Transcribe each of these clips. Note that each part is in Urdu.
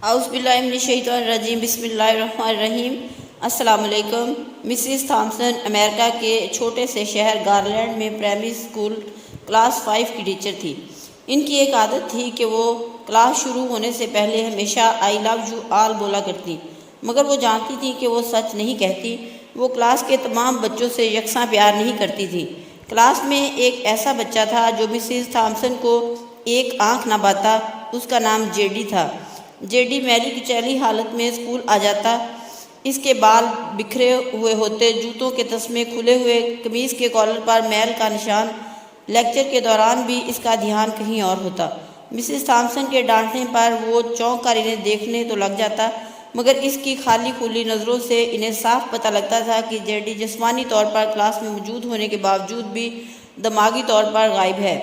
اعوذ باللہ من الشیطان الرجیم، بسم اللہ الرحمن الرحیم۔ السلام علیکم۔ مسز تھامسن امریکہ کے چھوٹے سے شہر گارلینڈ میں پرائمری اسکول کلاس 5 کی ٹیچر تھی۔ ان کی ایک عادت تھی کہ وہ کلاس شروع ہونے سے پہلے ہمیشہ آئی لو یو آل بولا کرتی، مگر وہ جانتی تھی کہ وہ سچ نہیں کہتی۔ وہ کلاس کے تمام بچوں سے یکساں پیار نہیں کرتی تھی۔ کلاس میں ایک ایسا بچہ تھا جو مسز تھامسن کو ایک آنکھ نہ باتا۔ اس کا نام جیڈی تھا۔ جیڈی میلی کچیلی حالت میں اسکول آ جاتا۔ اس کے بال بکھرے ہوئے ہوتے، جوتوں کے تسمے کھلے ہوئے، قمیض کے کالر پر میل کا نشان۔ لیکچر کے دوران بھی اس کا دھیان کہیں اور ہوتا۔ مسز تھامسن کے ڈانٹنے پر وہ چونک کر انہیں دیکھنے تو لگ جاتا، مگر اس کی خالی کھلی نظروں سے انہیں صاف پتہ لگتا تھا کہ جیڈی جسمانی طور پر کلاس میں موجود ہونے کے باوجود بھی دماغی طور پر غائب ہے۔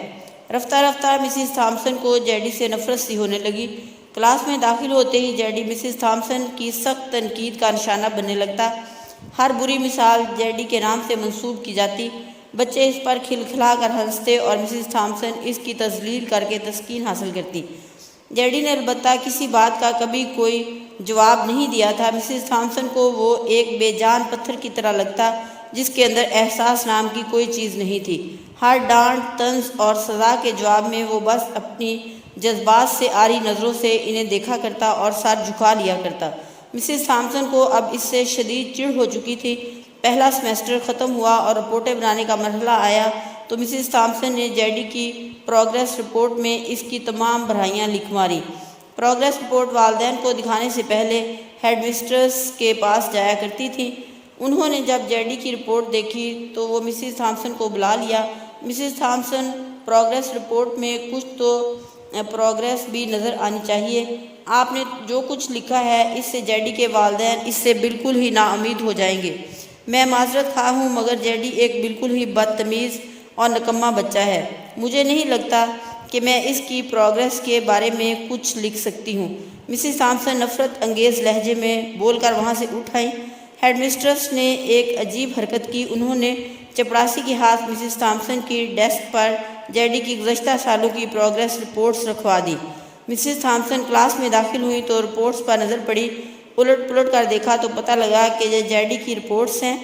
رفتہ رفتہ مسز تھامسن کو جیڈی سے نفرت سی ہونے لگی۔ کلاس میں داخل ہوتے ہی جیڈی مسز تھامسن کی سخت تنقید کا نشانہ بننے لگتا۔ ہر بری مثال جیڈی کے نام سے منسوب کی جاتی۔ بچے اس پر کھلکھلا کر ہنستے اور مسز تھامسن اس کی تذلیل کر کے تسکین حاصل کرتی۔ جیڈی نے البتہ کسی بات کا کبھی کوئی جواب نہیں دیا تھا۔ مسز تھامسن کو وہ ایک بے جان پتھر کی طرح لگتا جس کے اندر احساس نام کی کوئی چیز نہیں تھی۔ ہر ڈانٹ، طنز اور سزا کے جواب میں وہ بس اپنی جذبات سے آری نظروں سے انہیں دیکھا کرتا اور سر جھکا لیا کرتا۔ مسز تھامسن کو اب اس سے شدید چڑ ہو چکی تھی۔ پہلا سیمسٹر ختم ہوا اور رپورٹیں بنانے کا مرحلہ آیا تو مسز تھامسن نے جیڈی کی پروگریس رپورٹ میں اس کی تمام برائیاں لکھ ماری۔ پروگریس رپورٹ والدین کو دکھانے سے پہلے ہیڈ مسٹرس کے پاس جایا کرتی تھی۔ انہوں نے جب جیڈی کی رپورٹ دیکھی تو وہ مسز تھامسن کو بلا لیا۔ مسز تھامسن، پروگریس رپورٹ میں کچھ تو پروگریس بھی نظر آنی چاہیے۔ آپ نے جو کچھ لکھا ہے اس سے جیڈی کے والدین اس سے بالکل ہی نا امید ہو جائیں گے۔ میں معذرت خواہ ہوں مگر جیڈی ایک بالکل ہی بدتمیز اور نکما بچہ ہے۔ مجھے نہیں لگتا کہ میں اس کی پروگریس کے بارے میں کچھ لکھ سکتی ہوں۔ مسز تھامسن نفرت انگیز لہجے میں بول کر وہاں سے اٹھ آئیں۔ ہیڈ مسٹرس نے ایک عجیب حرکت کی۔ انہوں نے چپڑاسی کے ہاتھ مسز تھامسن کی ڈیسک پر جیڈی کی گزشتہ سالوں کی پروگریس رپورٹس رکھوا دی۔ مسز تھامسن کلاس میں داخل ہوئی تو رپورٹس پر نظر پڑی۔ الٹ پلٹ کر دیکھا تو پتہ لگا کہ یہ جیڈی کی رپورٹس ہیں۔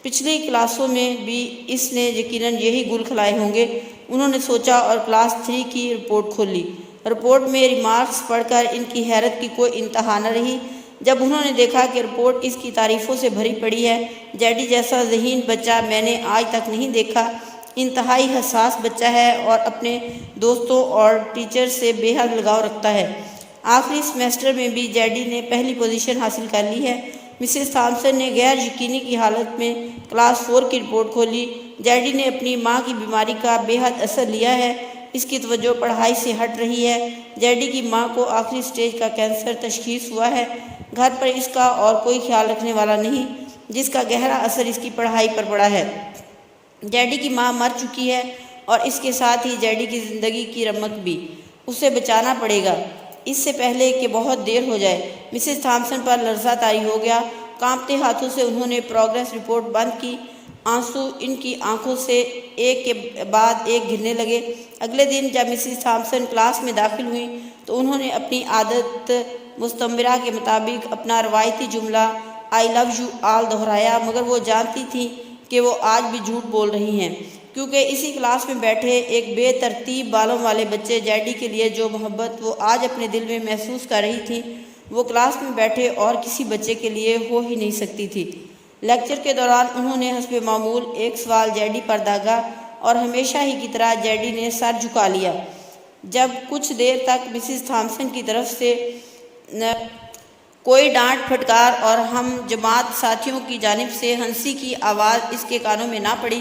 پچھلی کلاسوں میں بھی اس نے یقیناً یہی گل کھلائے ہوں گے، انہوں نے سوچا اور کلاس 3 کی رپورٹ کھولی۔ رپورٹ میں ریمارکس پڑھ کر ان کی حیرت کی کوئی انتہا نہ رہی جب انہوں نے دیکھا کہ رپورٹ اس کی تعریفوں سے بھری پڑی ہے۔ جیڈی جیسا ذہین بچہ میں نے آج تک نہیں دیکھا۔ انتہائی حساس بچہ ہے اور اپنے دوستوں اور ٹیچر سے بے حد لگاؤ رکھتا ہے۔ آخری سیمسٹر میں بھی جیڈی نے پہلی پوزیشن حاصل کر لی ہے۔ مسز تھامسن نے غیر یقینی کی حالت میں کلاس 4 کی رپورٹ کھولی۔ جیڈی نے اپنی ماں کی بیماری کا بے حد اثر لیا ہے۔ اس کی توجہ پڑھائی سے ہٹ رہی ہے۔ جیڈی کی ماں کو آخری سٹیج کا کینسر تشخیص ہوا ہے۔ گھر پر اس کا اور کوئی خیال رکھنے والا نہیں، جس کا گہرا اثر اس کی پڑھائی پر پڑا ہے۔ جیڈی کی ماں مر چکی ہے اور اس کے ساتھ ہی جیڈی کی زندگی کی رمق بھی۔ اسے بچانا پڑے گا اس سے پہلے کہ بہت دیر ہو جائے۔ مسز تھامسن پر لرزہ طاری ہو گیا۔ کانپتے ہاتھوں سے انہوں نے پروگریس رپورٹ بند کی۔ آنسو ان کی آنکھوں سے ایک کے بعد ایک گرنے لگے۔ اگلے دن جب مسز تھامسن کلاس میں داخل ہوئیں تو انہوں نے اپنی عادت مستمرہ کے مطابق اپنا روایتی جملہ آئی لو یو آل دہرایا، مگر وہ جانتی تھیں کہ وہ آج بھی جھوٹ بول رہی ہیں، کیونکہ اسی کلاس میں بیٹھے ایک بے ترتیب بالوں والے بچے جیڈی کے لیے جو محبت وہ آج اپنے دل میں محسوس کر رہی تھیں وہ کلاس میں بیٹھے اور کسی بچے کے لیے ہو ہی نہیں سکتی تھی۔ لیکچر کے دوران انہوں نے حسب معمول ایک سوال جیڈی پر داغا اور ہمیشہ ہی کی طرح جیڈی نے سر جھکا لیا۔ جب کچھ دیر تک مسز تھامسن کی طرف سے کوئی ڈانٹ پھٹکار اور ہم جماعت ساتھیوں کی جانب سے ہنسی کی آواز اس کے کانوں میں نہ پڑی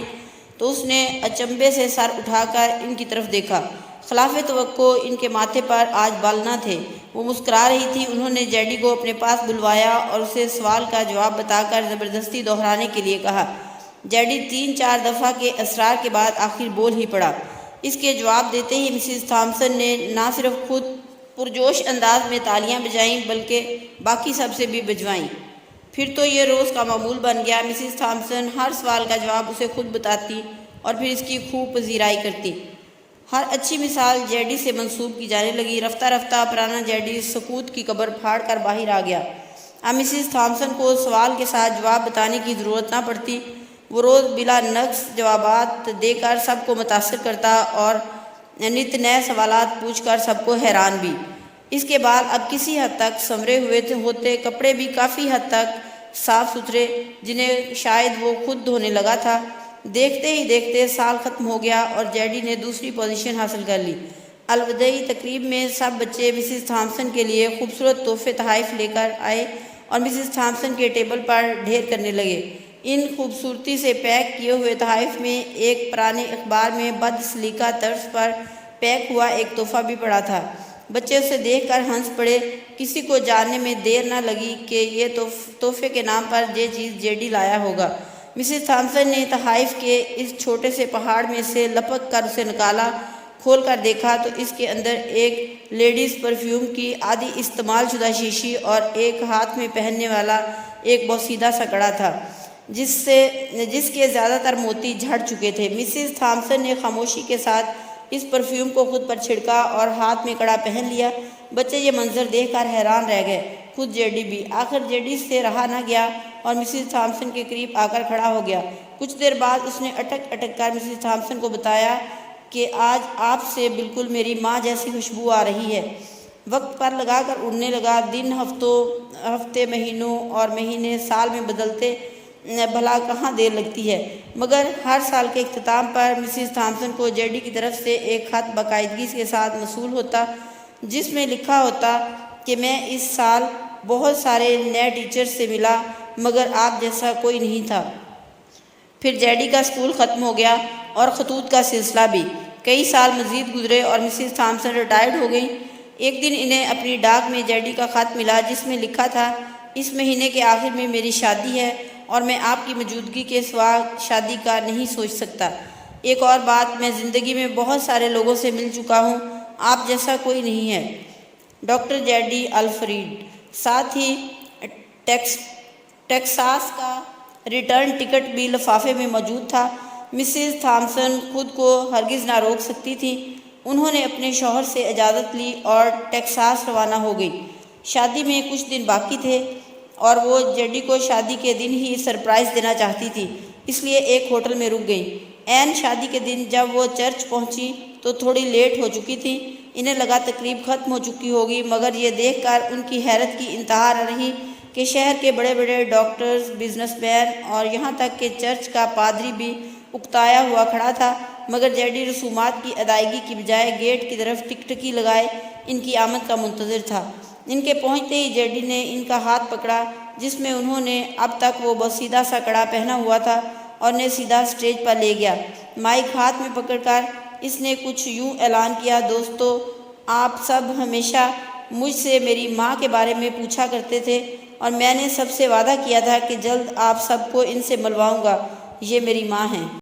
تو اس نے اچنبھے سے سر اٹھا کر ان کی طرف دیکھا۔ خلاف توقع ان کے ماتھے پر آج بال نہ تھے۔ وہ مسکرا رہی تھی۔ انہوں نے جیڈی کو اپنے پاس بلوایا اور اسے سوال کا جواب بتا کر زبردستی دہرانے کے لیے کہا۔ جیڈی 3-4 دفعہ کے اصرار کے بعد آخر بول ہی پڑا۔ اس کے جواب دیتے ہی مسز تھامسن نے نہ صرف خود پرجوش انداز میں تالیاں بجائیں بلکہ باقی سب سے بھی بجوائیں۔ پھر تو یہ روز کا معمول بن گیا۔ مسز تھامسن ہر سوال کا جواب اسے خود بتاتی اور پھر اس کی خوب پذیرائی کرتی۔ ہر اچھی مثال جیڈی سے منسوب کی جانے لگی۔ رفتہ رفتہ پرانا جیڈی سکوت کی قبر پھاڑ کر باہر آ گیا۔ اب مسز تھامسن کو سوال کے ساتھ جواب بتانے کی ضرورت نہ پڑتی۔ وہ روز بلا نقص جوابات دے کر سب کو متاثر کرتا اور نت نئے سوالات پوچھ کر سب کو حیران بھی۔ اس کے بال اب کسی حد تک سنورے ہوئے ہوتے، کپڑے بھی کافی حد تک صاف ستھرے، جنہیں شاید وہ خود دھونے لگا تھا۔ دیکھتے ہی دیکھتے سال ختم ہو گیا اور جیڈی نے دوسری پوزیشن حاصل کر لی۔ الوداعی تقریب میں سب بچے مسز تھامسن کے لیے خوبصورت تحفے تحائف لے کر آئے اور مسز تھامسن کے ٹیبل پر ڈھیر کرنے لگے۔ ان خوبصورتی سے پیک کیے ہوئے تحائف میں ایک پرانے اخبار میں بد سلیقہ طرز پر پیک ہوا ایک تحفہ بھی پڑا تھا۔ بچے اسے دیکھ کر ہنس پڑے۔ کسی کو جاننے میں دیر نہ لگی کہ یہ تحفے کے نام پر یہ چیز جیڈی لایا ہوگا۔ مسز تھامسن نے تحائف کے اس چھوٹے سے پہاڑ میں سے لپک کر اسے نکالا۔ کھول کر دیکھا تو اس کے اندر ایک لیڈیز پرفیوم کی آدھی استعمال شدہ شیشی اور ایک ہاتھ میں پہننے والا ایک بوسیدہ سا کڑا تھا، جس کے زیادہ تر موتی جھڑ چکے تھے۔ مسز تھامسن نے خاموشی کے ساتھ اس پرفیوم کو خود پر چھڑکا اور ہاتھ میں کڑا پہن لیا۔ بچے یہ منظر دیکھ کر حیران رہ گئے، خود جیڈی بھی۔ آخر جیڈی سے رہا نہ گیا اور مسز تھامسن کے قریب آ کر کھڑا ہو گیا۔ کچھ دیر بعد اس نے اٹک اٹک کر مسز تھامسن کو بتایا کہ آج آپ سے بالکل میری ماں جیسی خوشبو آ رہی ہے۔ وقت پر لگا کر اڑنے لگا۔ دن ہفتے مہینوں اور مہینے سال میں بدلتے بھلا کہاں دیر لگتی ہے، مگر ہر سال کے اختتام پر مسز تھامسن کو جیڈی کی طرف سے ایک خط باقاعدگی کے ساتھ موصول ہوتا، جس میں لکھا ہوتا کہ میں اس سال بہت سارے نئے ٹیچر سے ملا مگر آپ جیسا کوئی نہیں تھا۔ پھر جیڈی کا اسکول ختم ہو گیا اور خطوط کا سلسلہ بھی۔ کئی سال مزید گزرے اور مسز تھامسن ریٹائرڈ ہو گئیں۔ ایک دن انہیں اپنی ڈاک میں جیڈی کا خط ملا جس میں لکھا تھا، اس مہینے کے آخر میں میری شادی ہے اور میں آپ کی موجودگی کے سوا شادی کا نہیں سوچ سکتا۔ ایک اور بات، میں زندگی میں بہت سارے لوگوں سے مل چکا ہوں، آپ جیسا کوئی نہیں ہے۔ Doctor JD Alfred. ساتھ ہی ٹیکساس کا ریٹرن ٹکٹ بھی لفافے میں موجود تھا۔ مسز تھامسن خود کو ہرگز نہ روک سکتی تھیں۔ انہوں نے اپنے شوہر سے اجازت لی اور ٹیکساس روانہ ہو گئی۔ شادی میں کچھ دن باقی تھے اور وہ جیڈی کو شادی کے دن ہی سرپرائز دینا چاہتی تھی، اس لیے ایک ہوٹل میں رک گئیں۔ عین شادی کے دن جب وہ چرچ پہنچی تو تھوڑی لیٹ ہو چکی تھی۔ انہیں لگا تقریب ختم ہو چکی ہوگی، مگر یہ دیکھ کر ان کی حیرت کی انتہا نہ رہی کہ شہر کے بڑے بڑے ڈاکٹرز، بزنس مین اور یہاں تک کہ چرچ کا پادری بھی اکتایا ہوا کھڑا تھا، مگر جیڈی رسومات کی ادائیگی کی بجائے گیٹ کی طرف ٹکٹکی لگائے ان کی آمد کا منتظر تھا۔ ان کے پہنچتے ہی جیڈی نے ان کا ہاتھ پکڑا جس میں انہوں نے اب تک وہ بوسیدہ سا کڑا پہنا ہوا تھا اور انہیں سیدھا اسٹیج پر لے گیا۔ مائک ہاتھ میں پکڑ کر اس نے کچھ یوں اعلان کیا، دوستو، آپ سب ہمیشہ مجھ سے میری ماں کے بارے میں پوچھا کرتے تھے اور میں نے سب سے وعدہ کیا تھا کہ جلد آپ سب کو ان سے ملواؤں گا۔ یہ میری ماں ہیں۔